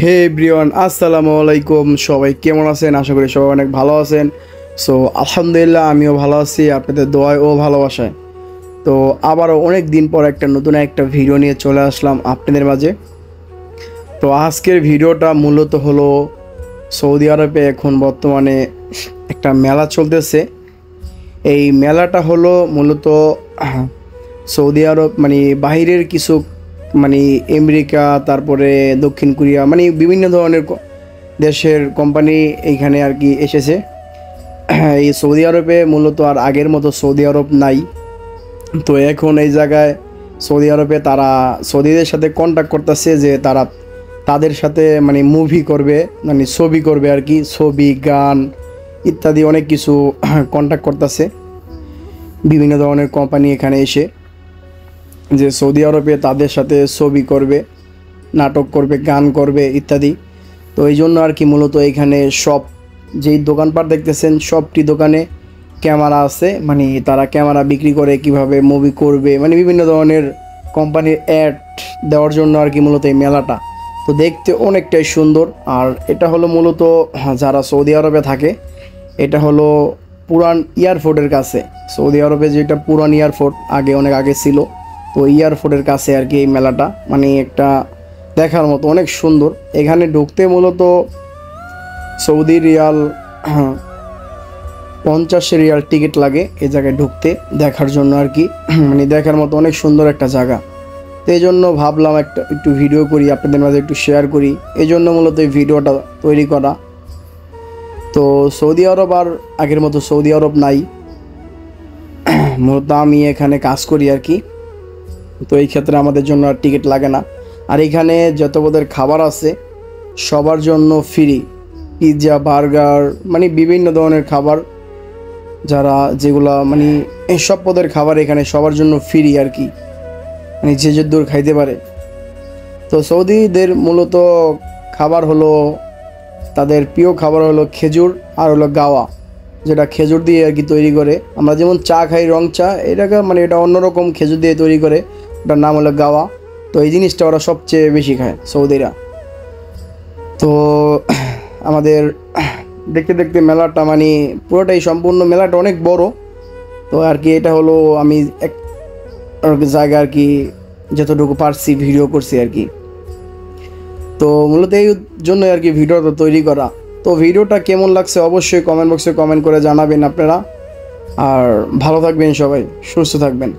হে everyone, আসসালামু আলাইকুম। সবাই কেমন আছেন? আশা করি সবাই অনেক ভালো আছেন। সো আলহামদুলিল্লাহ, আমিও ভালো আছি আপনাদের দোয়ায় ও ভালোবাসায়। তো আবারও অনেক দিন পর নতুন একটা ভিডিও নিয়ে চলে আসলাম আপনাদের মাঝে। তো আজকের ভিডিওটা মূলত হলো সৌদি আরবে এখন বর্তমানে একটা মেলা চলতেছে। এই মেলাটা হলো মূলত সৌদি আরব বাহিরের কিছু আমেরিকা, তারপরে দক্ষিণ কোরিয়া, বিভিন্ন ধরনের দেশের কোম্পানি এইখানে আর কি এসেছে। এই সৌদি আরবে মূলত আর আগের মতো সৌদি আরব নাই। তো এখন এই জায়গায় সৌদি আরবে তারা সৌদিদের সাথে কন্ট্যাক্ট করতেছে যে তারা তাদের সাথে মুভি করবে, ছবি করবে আর কি, ছবি, গান ইত্যাদি অনেক কিছু কন্ট্যাক্ট করতেছে বিভিন্ন ধরনের কোম্পানি এখানে এসে, যে সৌদি আরবে তাদের সাথে ছবি করবে, নাটক করবে, গান করবে ইত্যাদি। তো এই জন্য আর কি মূলত এখানে সব যেই দোকানপাট দেখতেছেন সবটি দোকানে ক্যামেরা আছে, তারা ক্যামেরা বিক্রি করে কিভাবে মুভি করবে, বিভিন্ন ধরনের কোম্পানির অ্যাড দেওয়ার জন্য আর কি মূলত এই মেলাটা। তো দেখতে অনেকটাই সুন্দর। আর এটা হলো মূলত যারা সৌদি আরবে থাকে, এটা হলো পুরান এয়ারপোর্টের কাছে। সৌদি আরবে যেটা পুরান এয়ারপোর্ট অনেক আগে ছিল, তো এয়ারপোর্টের কাছে আর কি এই মেলাটা, একটা দেখার মতো অনেক সুন্দর। এখানে ঢুকতে মূলত সৌদি রিয়াল 50 রিয়াল টিকিট লাগে এই জায়গায় ঢুকতে, দেখার জন্য আর কি। দেখার মতো অনেক সুন্দর একটা জায়গা। তো এই জন্য ভাবলাম একটু ভিডিও করি, আপনাদের মাঝে একটু শেয়ার করি, এই জন্য মূলত এই ভিডিওটা তৈরি করা। তো সৌদি আরব আর আগের মতো সৌদি আরব নাই, মূলত আমি এখানে কাজ করি আর কি। তো এই ক্ষেত্রে আমাদের জন্য আর টিকিট লাগে না। আর এখানে যত পদের খাবার আছে সবার জন্য ফ্রি, পিৎজা, বার্গার, বিভিন্ন ধরনের খাবার, যারা যেগুলা সব পদের খাবার এখানে সবার জন্য ফ্রি আর কি, যে যে দূর খাইতে পারে। তো সৌদিদের মূলত খাবার হলো, তাদের প্রিয় খাবার হলো খেজুর আর হলো গাওয়া, যেটা খেজুর দিয়ে আর কি তৈরি করে। আমরা যেমন চা খাই রং চা, এটাকে এটা অন্যরকম খেজুর দিয়ে তৈরি করে, ওটার নাম হলো গাওয়া। তো এই জিনিসটা ওরা সবচেয়ে বেশি খায় সৌদিরা। তো আমাদের দেখতে দেখতে মেলাটা পুরোটাই সম্পূর্ণ, মেলাটা অনেক বড়। তো আর কি এটা হলো আমি এক জায়গা আর কি যতটুকু পারছি ভিডিও করছি আর কি। তো মূলত এই জন্য আর কি ভিডিওটা তৈরি করা। তো ভিডিওটা কেমন লাগছে অবশ্যই কমেন্ট বক্সে কমেন্ট করে জানাবেন আপনারা। আর ভালো থাকবেন সবাই, সুস্থ থাকবেন।